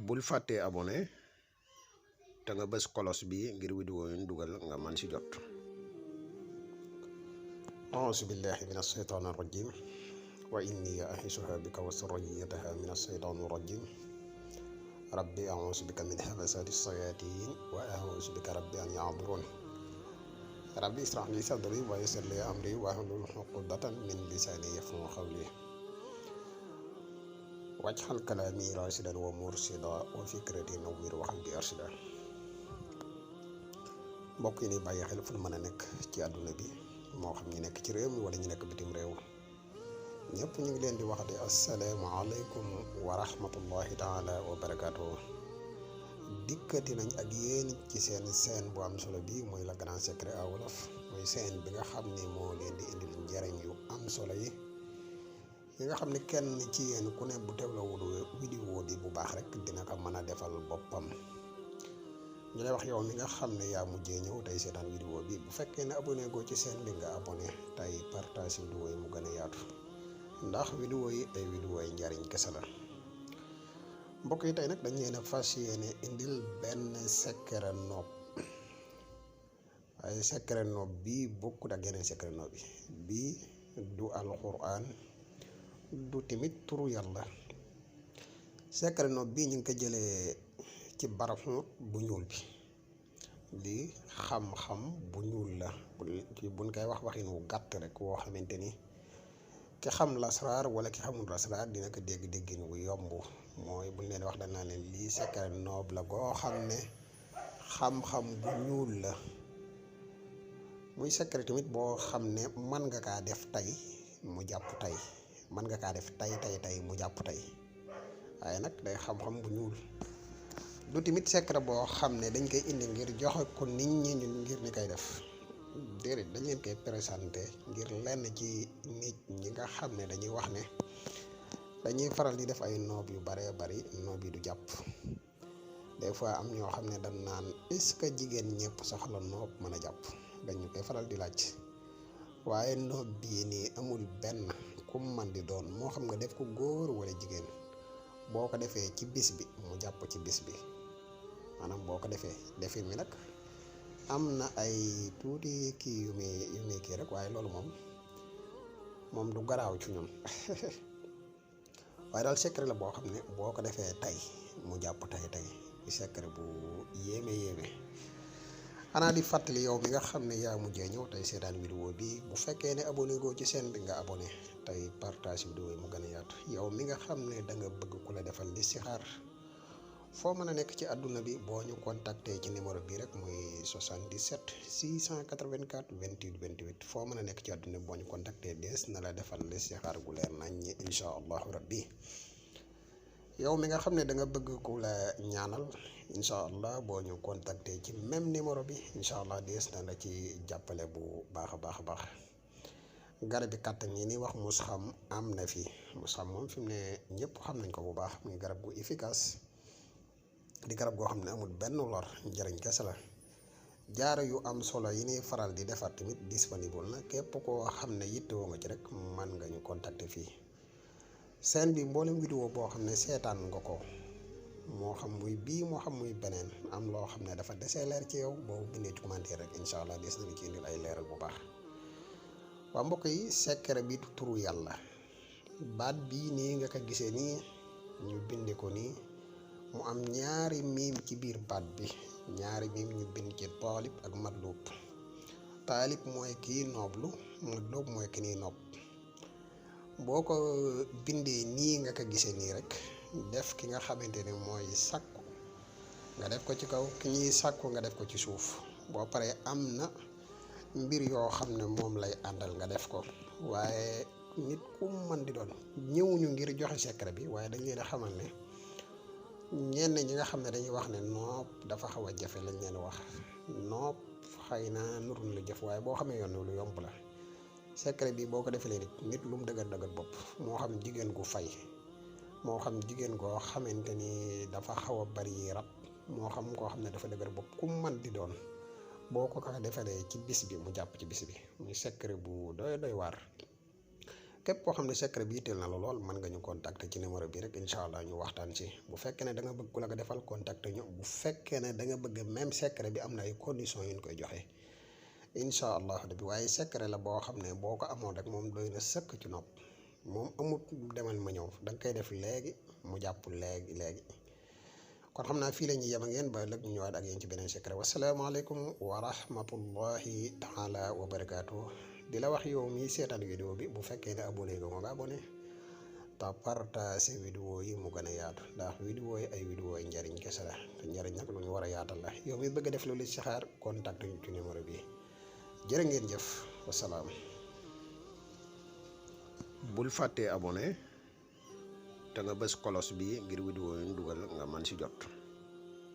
bul fàttee abonné te nga bës kolos bi ngir vidéo yu ñu dugal nga man ci jot. auzu billahi min asheytaani rajim wa inni a'iizuha bika wa surriyataha min asheytaani rajim rabbi auzu bika min hamazaati sayaatiin wa auzu bika rabbi an yahduruun rabbi ishrah li sadri wa yassir li amri wahlul uqdatan min lisaani yafqahu qawli waj'al kalaami raashidan wa murshidan wa fikrati nawwir wa qalbi arshida. mbokk yi ni bàyyi xel fu mën a nekk ci àdduna bi moo xam ñu nekk ci réew mi wala ñu nekk bitim réew ñëpp ñu ngi leen di wax di asalaamaaleykum wa rahmatullahi taala wa barakaatu. dikkati nañ ak yéen ci seen bu am solo bi mooy le grand secret à wolof, mooy seen bi nga xam ne moo leen di indil njariñ yu am solo yi nga xam ne kenn ci yéen ku ne bu teewlawul vidéo bi bu baax rek dina ko mën a defal boppam. ñu lay wax yow mi nga xam ne yaa mujjee ñëw tey seetaan vidéo bi bu fekkee ne abonné goo ci seen bi nga abonné tey partage vidéo yi mu gën a yaatu ndax vidéo yi ay vidéo yi njariñ kese la. mbokk yi tey nag dañ leen a fas yéene indil benn secret noob, waaye secret noob bii bokkut ak yeneen secret noob bi bii du alquran du tamit turu yàlla. secret noob bii ñu ngi ko jëlee ci barafu bu ñuul bi, lii xam-xam bu ñuul la buñ koy wax waxin wu gàtt rek woo xamante ni ki xam lasraar wala ki xamul lasraar dina ko dégg-déggin wu yomb. mooy buñ leen wax danaa leen lii secret noob la goo xam ne xam-xam bu ñuul la, muy secret tamit boo xam ne mën nga kaa def tey mu jàpp tey, mën nga kaa def tey mu jàpp tey, waaye nag day xam-xam bu ñuul. du tamit secret boo xam ne dañ koy indi ngir joxe ko nit ñi ñun ngir ni koy def déedéet, dañ leen koy présenté ngir lenn ci nit ñi nga xam ne dañuy wax ne dañuy faral di def ay noob yu baree bari noob yi du jàpp. des fois am ñoo xam ne dañ naan est-ce que jigéen ñëpp soxla noob mën a jàpp, dañu koy faral di laaj. waaye noob bii nii amul benn kum man di doon, moo xam nga def ko góor wala jigéen, boo ko defee ci bis bi mu jàpp ci bis bi. maanaam boo ko defee defin mi nag am na ay tuuti kii yu muy kii rek, waaye loolu moom du garaaw ci ñun waaye daal secret la boo xam ne boo ko defee tey mu jàpp tey secret bu yéeme. xanaa di fàttali yow mi nga xam ne yaa mujjee ñëw tey seetaan vidéo bi bu fekkee ne abonné goo ci seen bi nga abonné tey partage vidéo yi mu gën a yaatu. yow mi nga xam ne da nga bëgg ku la defal listixaar foo mën a nekk ci àdduna bi boo ñu contacté ci numéro bi rek muy 77 684 28 28 foo mën a nekk ci àdduna bi boo ñu contacté dees na la defal listixaar gu leer nañ ñi incha allahu rabbi. yow mi nga xam ne da nga bëgg ku la ñaanal incha allah boo ñu contacté ci même numéro bi incha allah dees na la ci jàppale bu baax a baax. garab bi kàttan yi ni wax musxam am na fi. musxam moom fi mu ne ñëpp xam nañ ko bu baax, muy garab gu efficace di garab goo xam ne amul benn lor, njëriñ kese la. jaaro yu am solo yi ni faral di defar tamit disponible na, képp koo xam ne yittewoo nga ci rek man nga ñu contacter fii. seen bi mboolem vidéo boo xam ne seetaan nga ko, moo xam muy bii moo xam muy beneen, am loo xam ne dafa desee leer ci yow boo bindee ci commentaire rek incha allah des nañu ci indil ay leeral bu baax. waa mbokk yi, secret bi du turu yàlla. baat bii nii nga ko gisee nii ñu bindi ko nii, mu am ñaari miim ci biir baat bi, ñaari miim ñu bind ci taalib ak matlub. taalib mooy kii nooblu, matlub mooy ki nii noob. boo ko bindee nii nga ko gisee nii rek def ki nga xamante ne mooy sàkku nga def ko ci kaw, ki ñuy sàkku nga def ko ci suuf. boo paree am na mbir yoo xam ne moom lay àndal nga def ko. waaye nit ku man di doon ñëwuñu ngir joxe secret bi, waaye dañ leen a xamal ne ñenn ñi nga xam ne dañuy wax ne noob dafa xaw a jafe, lañ leen wax noob xëy na nurun lu jëf, waaye boo xamee yoon lu yomb la. secret bi boo ko defee nit lu mu dëgër bopp, moo xam jigéen gu fay, moo xam jigéen goo xamante ni dafa xaw a bari rab, moo xam koo xam ne dafa dëgër bopp, ku man di doon boo ko defalee ci bis bi mu jàpp ci bis bi. muy secret bu doy waar. képp koo xam ne secret bi yitteel na la lool mën nga ñu contacter ci numéro bi rek incha allah ñu waxtaan ci bu fekkee ne da nga bëgg ku la ko defal contacter ñu bu fekkee ne da nga bëgg même secret bi am na ay conditions yu ñu koy joxe incha allah rabbi waaye secret la boo xam ne boo ko amoon rek moom doy na sëkk ci nopp moom amut demal ma ñëw da nga koy def léegi mu jàpp léegi kon xam naa fii la ñuy yem ak yéen ba ëllëg ñu ñëwaat ak yéen ci beneen secret wasalaamaaleykum wa rahmatullahi taala wa barakaatu. di la wax yow mi seetaan vidéo bi bu fekkee ne abonné nga abonné te partage vidéo yi mu gën a yaatu ndax vidéo yi ay vidéo yi njariñ kese la te njariñ nag lu ñu war a yaatal la yow mi bëgg a def loolu ci xaar contact ñu ci numéro bi jërë ngeen jëf wasalaam. bul fàttee abonné te nga bës kolos bi ngir vidéo yi ñu dugal nga man ci jot.